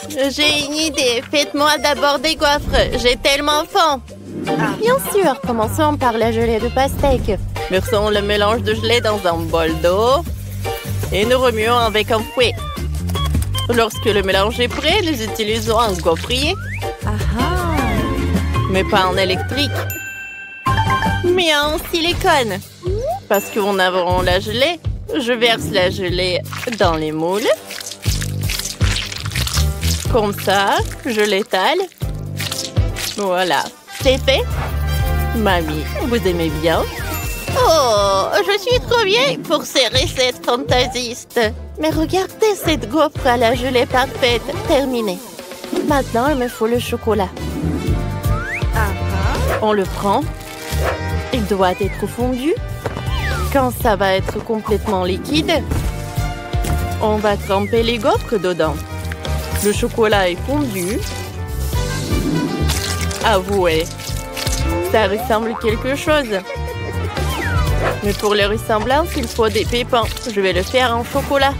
J'ai une idée. Faites-moi d'abord des gaufres. J'ai tellement faim. Bien sûr, commençons par la gelée de pastèque. Versons le mélange de gelée dans un bol d'eau et nous remuons avec un fouet. Lorsque le mélange est prêt, nous utilisons un gaufrier. Mais pas en électrique, mais en silicone. Parce qu'on a la gelée, je verse la gelée dans les moules. Comme ça, je l'étale. Voilà, c'est fait. Mamie, vous aimez bien? Oh, je suis trop vieille pour ces recettes fantaisistes. Mais regardez cette gaufre à la gelée parfaite. Terminée. Maintenant, il me faut le chocolat. On le prend. Il doit être fondu. Quand ça va être complètement liquide, on va tremper les gaufres dedans. Le chocolat est fondu. Avouez, ça ressemble quelque chose. Mais pour les ressemblances, il faut des pépins. Je vais le faire en chocolat.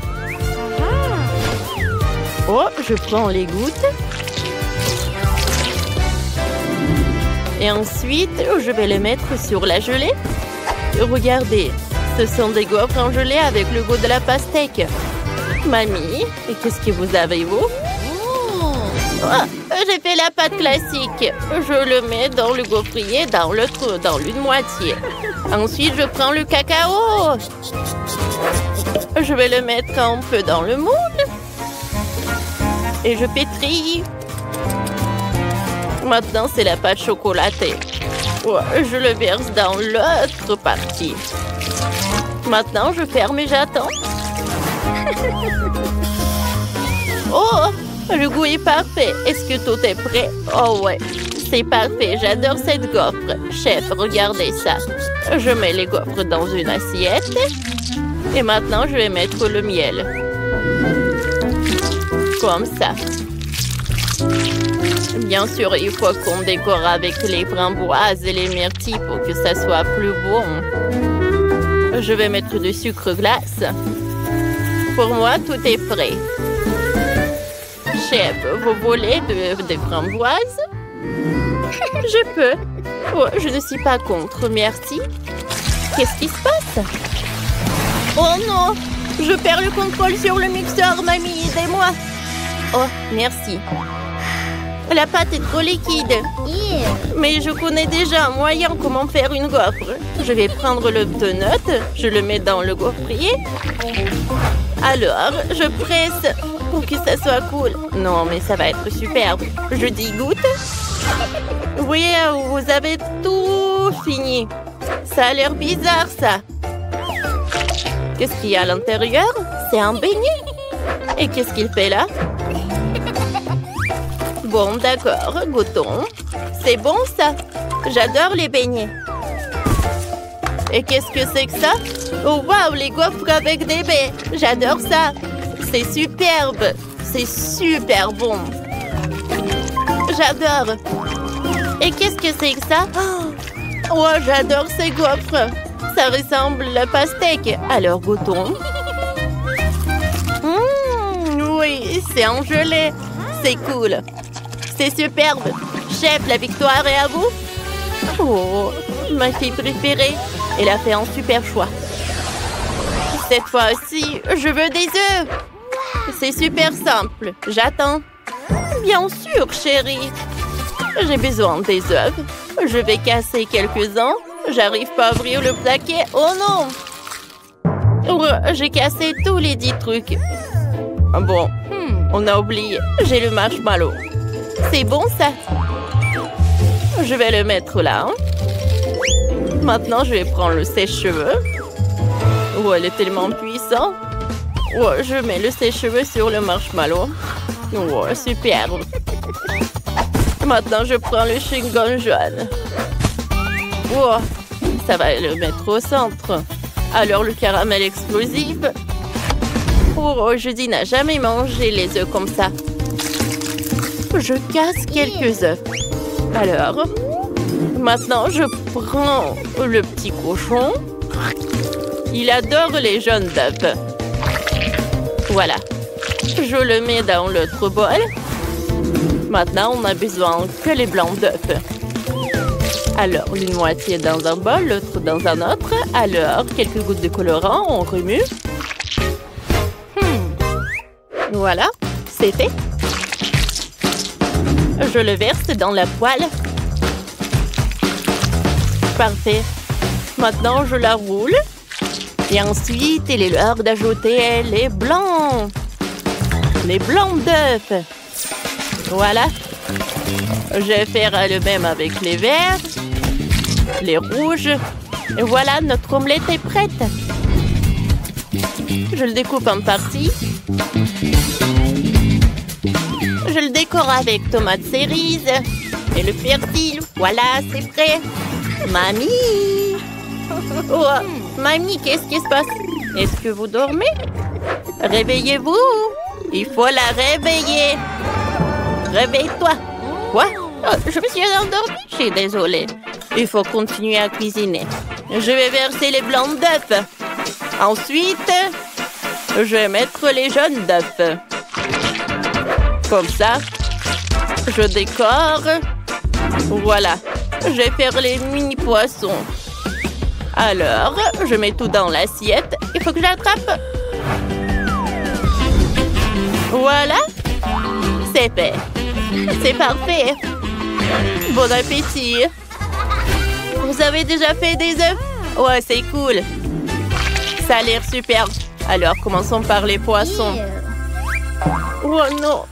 Oh, je prends les gouttes. Et ensuite, je vais les mettre sur la gelée. Regardez, ce sont des gaufres en gelée avec le goût de la pastèque. Mamie, et qu'est-ce que vous avez, vous? Oh, j'ai fait la pâte classique. Je le mets dans le gaufrier, dans l'une moitié. Ensuite, je prends le cacao. Je vais le mettre un peu dans le moule. Et je pétris. Maintenant, c'est la pâte chocolatée. Oh, je le verse dans l'autre partie. Maintenant, je ferme et j'attends. Oh, le goût est parfait. Est-ce que tout est prêt? Oh ouais, c'est parfait. J'adore cette gaufre. Chef, regardez ça. Je mets les gaufres dans une assiette. Et maintenant, je vais mettre le miel. Comme ça. Bien sûr, il faut qu'on décore avec les framboises et les myrtilles pour que ça soit plus bon. Je vais mettre du sucre glace. Pour moi, tout est prêt. Chef, vous voulez des framboises? Je peux. Oh, je ne suis pas contre, merci. Qu'est-ce qui se passe? Oh non! Je perds le contrôle sur le mixeur, mamie, aidez-moi! Oh, merci. La pâte est trop liquide. Mais je connais déjà un moyen comment faire une gaufre. Je vais prendre le donut, je le mets dans le gaufrier. Alors, je presse pour que ça soit cool. Non, mais ça va être superbe. Je dis goûte. Oui, vous avez tout fini. Ça a l'air bizarre, ça. Qu'est-ce qu'il y a à l'intérieur? C'est un beignet. Et qu'est-ce qu'il fait là? Bon, d'accord, goûtons. C'est bon, ça. J'adore les beignets. Et qu'est-ce que c'est que ça? Oh, waouh, les gaufres avec des baies. J'adore ça. C'est superbe. C'est super bon. J'adore. Et qu'est-ce que c'est que ça? Oh, j'adore ces gaufres. Ça ressemble à la pastèque. Alors, goûtons. Oui, c'est en gelée. C'est cool. C'est superbe. Chef, la victoire est à vous. Oh, ma fille préférée. Elle a fait un super choix. Cette fois-ci, je veux des œufs. C'est super simple. J'attends. Bien sûr, chérie. J'ai besoin des œufs. Je vais casser quelques-uns. J'arrive pas à ouvrir le paquet. Oh non! Oh, j'ai cassé tous les 10 trucs. Bon, on a oublié. J'ai le marshmallow. C'est bon, ça? Je vais le mettre là. Maintenant, je vais prendre le sèche-cheveux. Oh, elle est tellement puissante. Oh, je mets le sèche-cheveux sur le marshmallow. Oh, superbe. Maintenant, je prends le chewing-gum jaune. Oh, ça va le mettre au centre. Alors, le caramel explosif. Oh, Judy n'a jamais mangé les œufs comme ça. Je casse quelques œufs. Alors, maintenant, je prends le petit cochon. Il adore les jaunes d'œufs. Voilà. Je le mets dans l'autre bol. Maintenant, on n'a besoin que les blancs d'œufs. Alors, l'une moitié dans un bol, l'autre dans un autre. Alors, quelques gouttes de colorant, on remue. Voilà, c'est fait. Je le verse dans la poêle. Parfait. Maintenant, je la roule. Et ensuite, il est l'heure d'ajouter les blancs. Les blancs d'œufs. Voilà. Je vais faire le même avec les verts, les rouges. Et voilà, notre omelette est prête. Je le découpe en parties. Je le décore avec tomates cerises et le persil. Voilà, c'est prêt. Mamie! Oh, mamie, qu'est-ce qui se passe? Est-ce que vous dormez? Réveillez-vous! Il faut la réveiller. Réveille-toi. Quoi? Oh, je me suis endormie. Je suis désolée. Il faut continuer à cuisiner. Je vais verser les blancs d'œufs. Ensuite, je vais mettre les jaunes d'œufs. Comme ça, je décore. Voilà. Je vais faire les mini-poissons. Alors, je mets tout dans l'assiette. Il faut que j'attrape. Voilà. C'est fait. C'est parfait. Bon appétit. Vous avez déjà fait des œufs? Ouais, c'est cool. Ça a l'air super. Alors, commençons par les poissons. Oh non.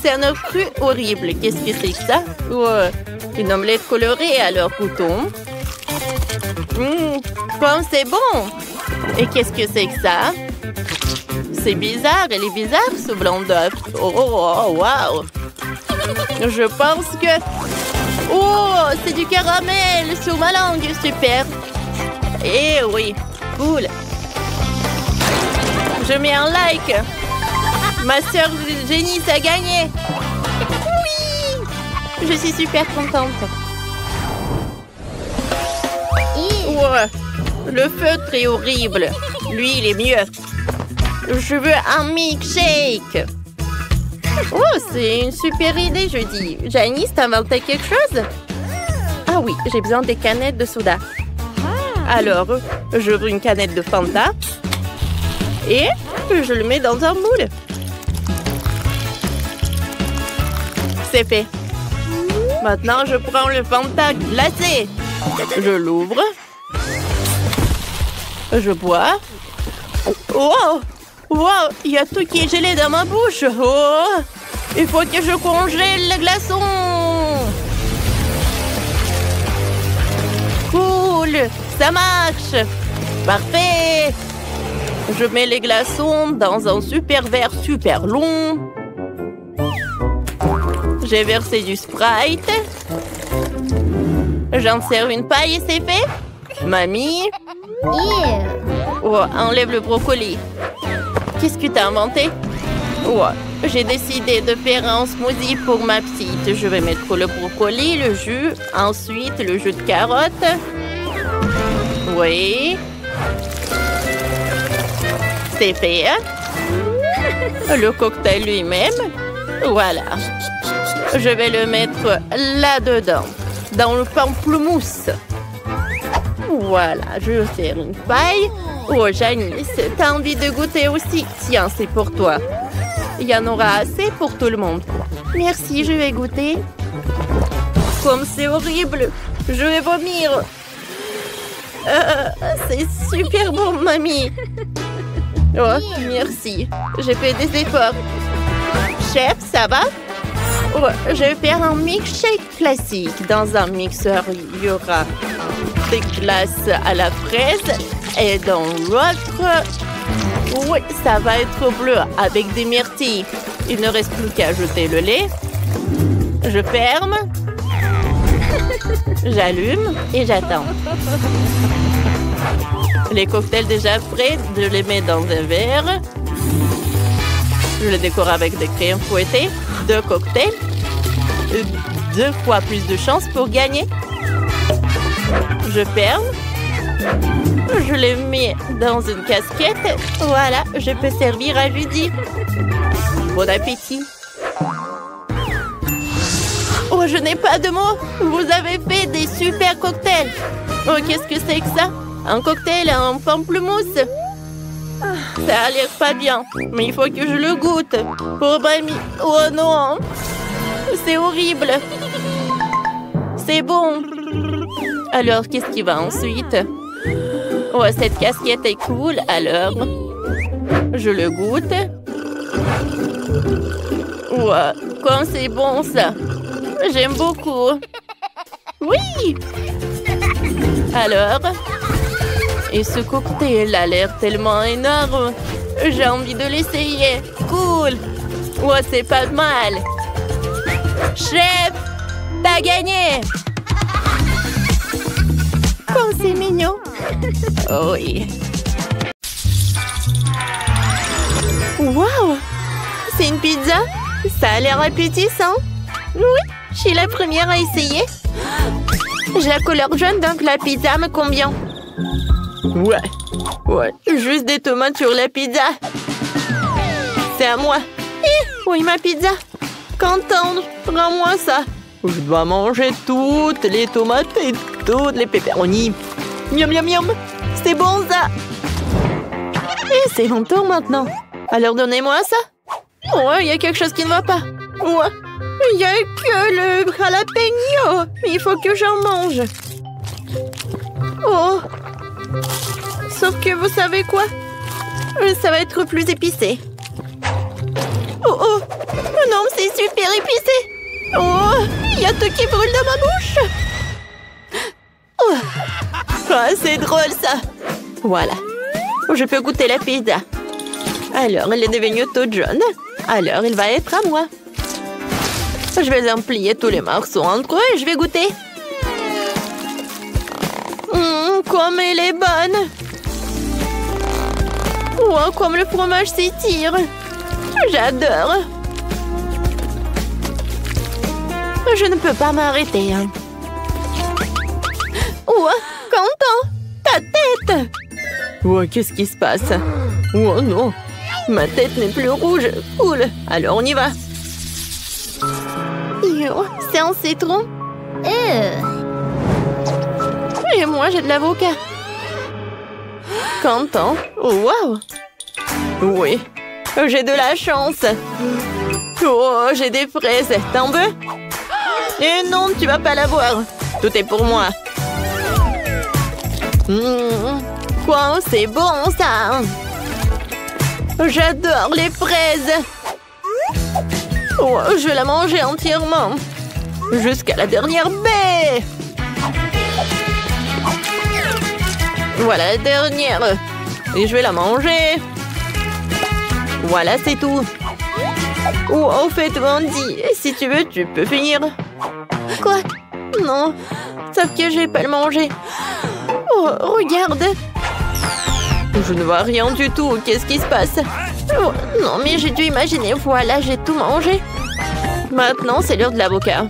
C'est un œuf cru horrible. Qu'est-ce que c'est que ça? Ouais. Une omelette colorée, alors goûtons. Comme c'est bon. Et qu'est-ce que c'est que ça? C'est bizarre. Elle est bizarre, ce blanc d'œuf. Oh, wow. Je pense que... Oh, c'est du caramel sous ma langue. Super. Eh oui, cool. Je mets un like. Ma sœur Jenny a gagné. Oui. Je suis super contente. Ouais. Le feutre est horrible. Lui, il est mieux. Je veux un milkshake. Oh, c'est une super idée, je dis. Janice, t'as inventé quelque chose? Ah oui, j'ai besoin des canettes de soda. Alors, je veux une canette de Fanta. Et je le mets dans un moule. C'est fait. Maintenant, je prends le Fanta glacé. Je l'ouvre. Je bois. Oh! Wow! Il y a tout qui est gelé dans ma bouche. Oh! Il faut que je congèle le glaçon. Cool! Ça marche! Parfait! Je mets les glaçons dans un super verre super long. J'ai versé du Sprite. J'en sers une paille et c'est fait. Mamie. Oh, enlève le brocoli. Qu'est-ce que tu as inventé? Oh, j'ai décidé de faire un smoothie pour ma petite. Je vais mettre le brocoli, le jus, ensuite le jus de carotte. Oui. C'est fait. Le cocktail lui-même. Voilà. Je vais le mettre là-dedans, dans le pamplemousse. Voilà, je vais faire une paille. Oh, Janice, t'as envie de goûter aussi? Tiens, c'est pour toi. Il y en aura assez pour tout le monde. Merci, je vais goûter. Comme c'est horrible, je vais vomir. C'est super bon, mamie. Oh, merci. J'ai fait des efforts. Chef, ça va? Oh, je vais faire un milkshake classique. Dans un mixeur, il y aura des glaces à la fraise. Et dans l'autre, oui, ça va être bleu avec des myrtilles. Il ne reste plus qu'à ajouter le lait. Je ferme. J'allume et j'attends. Les cocktails déjà prêts, je les mets dans un verre. Je le décore avec des crèmes fouettées. 2 cocktails. 2 fois plus de chances pour gagner. Je ferme. Je les mets dans une casquette. Voilà, je peux servir à Judy. Bon appétit. Je n'ai pas de mots. Vous avez fait des super cocktails. Oh, qu'est-ce que c'est que ça? Un cocktail en pamplemousse. Ça a l'air pas bien, mais il faut que je le goûte. Pour mamie. Oh non. C'est horrible. C'est bon. Alors, qu'est-ce qui va ensuite? Oh, cette casquette est cool. Alors, je le goûte. Ouais, comme c'est bon ça. J'aime beaucoup. Oui. Alors, et ce cocktail a l'air tellement énorme. J'ai envie de l'essayer. Cool. Ouais, c'est pas mal. Chef, t'as gagné. Oh, c'est mignon. Oh oui. Waouh. C'est une pizza? Ça a l'air appétissant. Oui, je suis la première à essayer. J'ai la couleur jaune, donc la pizza me convient. Ouais, juste des tomates sur la pizza. C'est à moi. Oui, ma pizza. Contente, rends-moi ça. Je dois manger toutes les tomates et toutes les pepperonis. Miam, miam, miam. C'est bon, ça. Et c'est mon tour maintenant. Alors, donnez-moi ça. Ouais, il y a quelque chose qui ne va pas. Ouais, il n'y a que le jalapeno. Il faut que j'en mange. Oh. Sauf que vous savez quoi? Ça va être plus épicé. Oh. Non, c'est super épicé. Oh, il y a tout qui brûle dans ma bouche. Oh. Ah, c'est drôle, ça. Voilà. Je peux goûter la pizza. Alors, elle est devenue toute jaune. Alors, il va être à moi. Je vais en plier tous les morceaux entre eux et je vais goûter. Comme elle est bonne. Oh, comme le fromage s'étire. J'adore. Je ne peux pas m'arrêter. Oh, content. Ta tête. Oh, qu'est-ce qui se passe? Oh non. Ma tête n'est plus rouge. Cool. Alors, on y va. C'est un citron. Et moi, j'ai de l'avocat. Content. Oh, wow. Oui. J'ai de la chance. Oh, j'ai des fraises. T'en veux? Et non, tu vas pas l'avoir. Tout est pour moi. Quoi, c'est bon, ça. J'adore les fraises. Oh, je vais la manger entièrement. Jusqu'à la dernière baie. Voilà la dernière. Et je vais la manger. Voilà, c'est tout. Oh, au fait, Wendy, si tu veux, tu peux finir. Quoi? Non. Sauf que je vais pas le manger. Oh, regarde. Je ne vois rien du tout. Qu'est-ce qui se passe? Oh, non, mais j'ai dû imaginer. Voilà, j'ai tout mangé. Maintenant, c'est l'heure de l'avocat.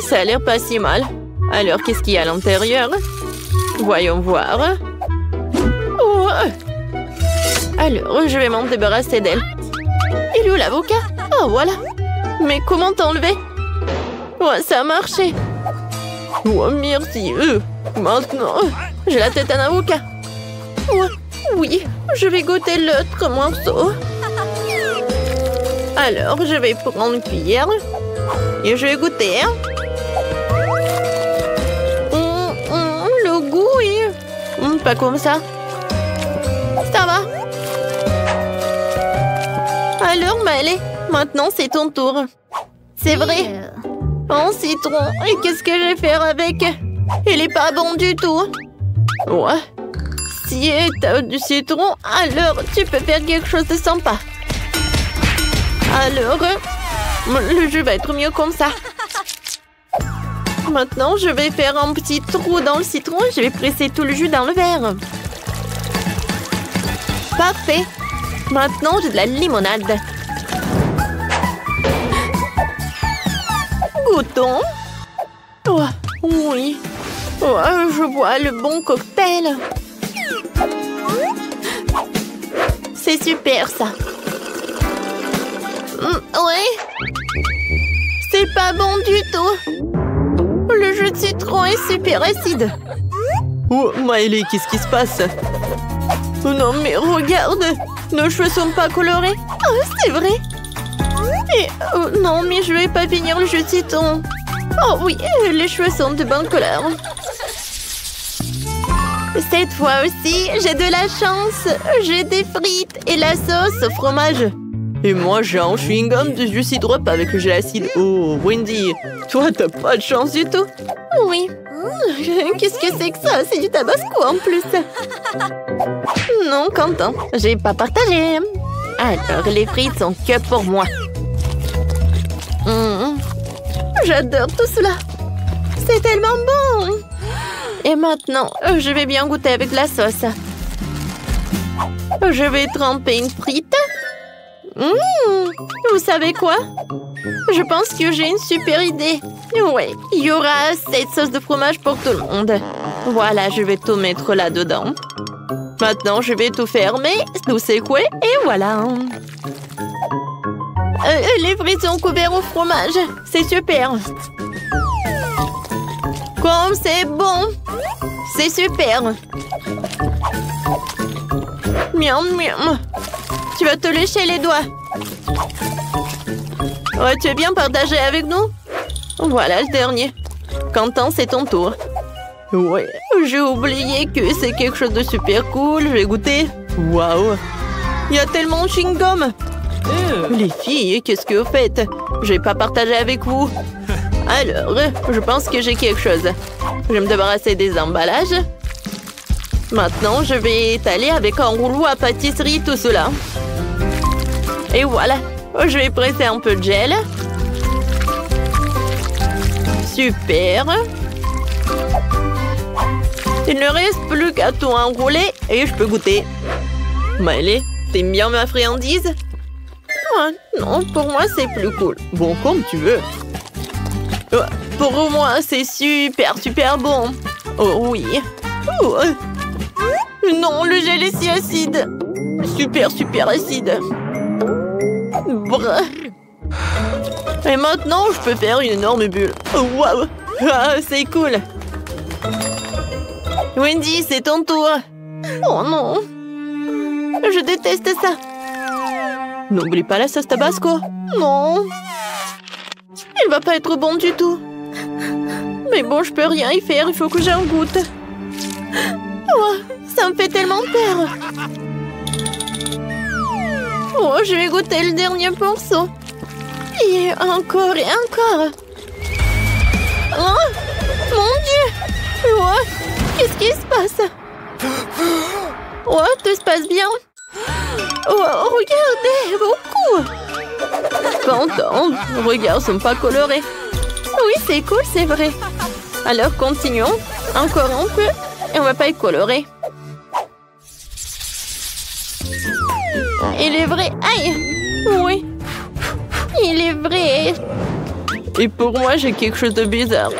Ça a l'air pas si mal. Alors, qu'est-ce qu'il y a à l'intérieur? Voyons voir. Oh. Alors, je vais m'en débarrasser d'elle. Il est où l'avocat? Oh, voilà. Mais comment t'enlever? Oh, ça a marché. Oh, merci. Maintenant, j'ai la tête d'un avocat. Oh, oui, je vais goûter l'autre morceau. Alors, je vais prendre une cuillère et je vais goûter. Le goût est... pas comme ça. Ça va. Alors, Malé, maintenant c'est ton tour. C'est vrai. Un citron. Et qu'est-ce que je vais faire avec? Il est pas bon du tout. Ouais. Si t'as du citron, alors tu peux faire quelque chose de sympa. Alors, le jus va être mieux comme ça. Maintenant, je vais faire un petit trou dans le citron et je vais presser tout le jus dans le verre. Parfait. Maintenant, j'ai de la limonade. Goûtons. Oh, oui. Oh, je bois le bon cocktail. C'est super, ça. Oui. C'est pas bon du tout. Le jus de citron est super acide. Oh, Miley, qu'est-ce qui se passe? Oh non, mais regarde. Nos cheveux sont pas colorés. Oh, c'est vrai. Et oh, non, mais je vais pas finir le jus de citron. Oh oui, les cheveux sont de bonne couleur. Cette fois aussi, j'ai de la chance. J'ai des frites et la sauce au fromage. Et moi, j'ai un chewing-gum de jus drop avec le gel acide. Oh, Wendy, toi, t'as pas de chance du tout. Oui. Qu'est-ce que c'est que ça? C'est du tabasco en plus. Non, Quentin, j'ai pas partagé. Alors, les frites sont que pour moi. J'adore tout cela. C'est tellement bon. Et maintenant, je vais bien goûter avec la sauce. Je vais tremper une frite. Vous savez quoi? Je pense que j'ai une super idée. Ouais, il y aura cette sauce de fromage pour tout le monde. Voilà, je vais tout mettre là-dedans. Maintenant, je vais tout fermer, tout secouer et voilà. Les frites sont couvertes au fromage. C'est super. Comme c'est bon. C'est super. Miam, miam. Tu vas te lécher les doigts. Ouais, tu es bien partagé avec nous? Voilà le dernier. Quentin, c'est ton tour. Ouais, j'ai oublié que c'est quelque chose de super cool. Je vais goûter. Waouh! Il y a tellement de chewing-gum. Les filles, qu'est-ce que vous faites? Je vais pas partager avec vous. Alors, je pense que j'ai quelque chose. Je vais me débarrasser des emballages. Maintenant, je vais étaler avec un rouleau à pâtisserie tout cela. Et voilà. Je vais presser un peu de gel. Super. Il ne reste plus qu'à tout enrouler et je peux goûter. Miley, t'aimes bien ma friandise? Oh, non, pour moi, c'est plus cool. Bon, comme tu veux. Pour moi, c'est super bon. Oh oui. Oh. Non, le gel est si acide. Super acide. Brr. Et maintenant, je peux faire une énorme bulle. Oh, waouh! Ah, c'est cool. Wendy, c'est ton tour. Oh non. Je déteste ça. N'oublie pas la sauce tabasco. Non. Il va pas être bon du tout. Mais bon, je peux rien y faire. Il faut que j'en goûte. Oh, ça me fait tellement peur. Oh, je vais goûter le dernier morceau. Et encore et encore. Oh, mon Dieu. Oh, qu'est-ce qui se passe? Oh, tout se passe bien. Oh, regardez, beaucoup. Quentin, regarde, sont pas colorés. Oui, c'est cool, c'est vrai. Alors, continuons. Encore un peu. Et on va pas être coloré. Il est vrai. Aïe. Oui. Il est vrai. Et pour moi, j'ai quelque chose de bizarre.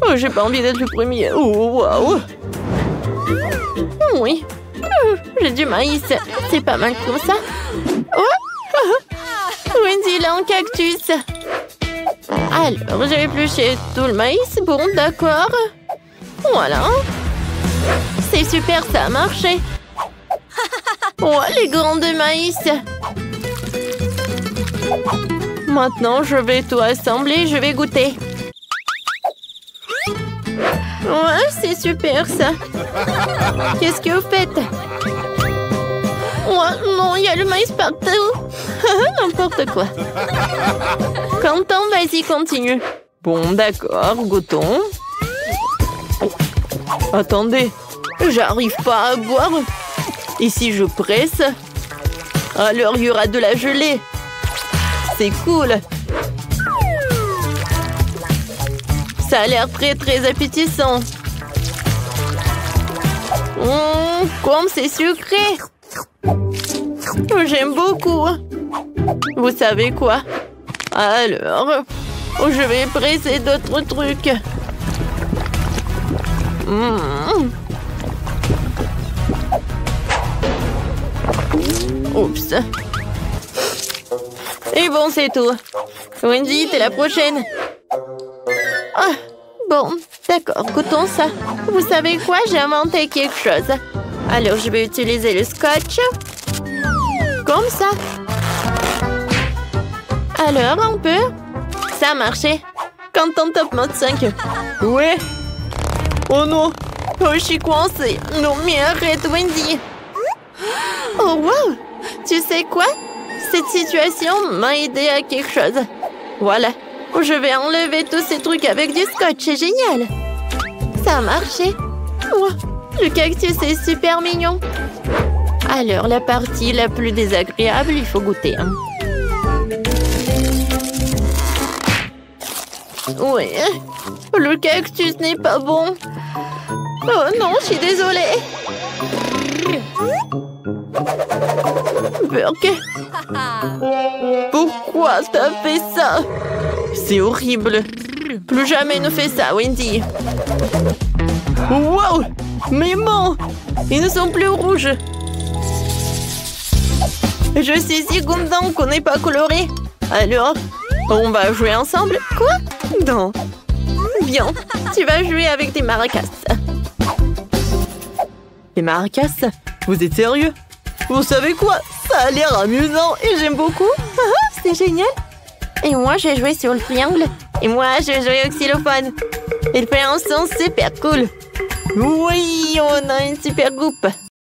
Oh, j'ai pas envie d'être le premier. Oh, waouh. Oui. J'ai du maïs. C'est pas mal comme ça. Oh. Wendy, il a un cactus. Alors, j'ai épluché tout le maïs. Bon, d'accord. Voilà. C'est super, ça a marché. Oh, les grains de maïs. Maintenant, je vais tout assembler. Je vais goûter. Ouais, c'est super, ça. Qu'est-ce que vous faites? Oh, non, il y a le maïs partout. N'importe quoi. Quentin, vas-y, continue. Bon, d'accord, goûtons. Attendez, j'arrive pas à boire. Et si je presse? Alors, il y aura de la gelée. C'est cool. Ça a l'air très appétissant. Comme c'est sucré. J'aime beaucoup. Vous savez quoi? Alors, je vais presser d'autres trucs. Oups. Et bon, c'est tout. Wendy, t'es la prochaine. Ah, bon, d'accord, goûtons ça. Vous savez quoi? J'ai inventé quelque chose. Alors, je vais utiliser le scotch. Comme ça. Alors, on peut? Ça a marché. Quand on top mode 5. Ouais. Oh non. Oh, je suis coincée. Non, mais arrête, Wendy. Oh, wow. Tu sais quoi? Cette situation m'a aidé à quelque chose. Voilà. Je vais enlever tous ces trucs avec du scotch. C'est génial. Ça a marché. Oh, le cactus est super mignon. Alors, la partie la plus désagréable, il faut goûter. Hein. Oui. Le cactus n'est pas bon. Oh non, je suis désolée. Burke. Pourquoi t'as fait ça? C'est horrible. Plus jamais ne fais ça, Wendy. Wow! Mes mains! Ils ne sont plus rouges. Je suis si content qu'on n'est pas coloré. Alors, on va jouer ensemble? Quoi? Non. Bien, tu vas jouer avec des maracas. Des maracas? Vous êtes sérieux? Vous savez quoi? Ça a l'air amusant et j'aime beaucoup. C'est génial. Et moi, j'ai joué sur le triangle. Et moi, j'ai joué au xylophone. Ils font un son super cool. Oui, on a une super groupe.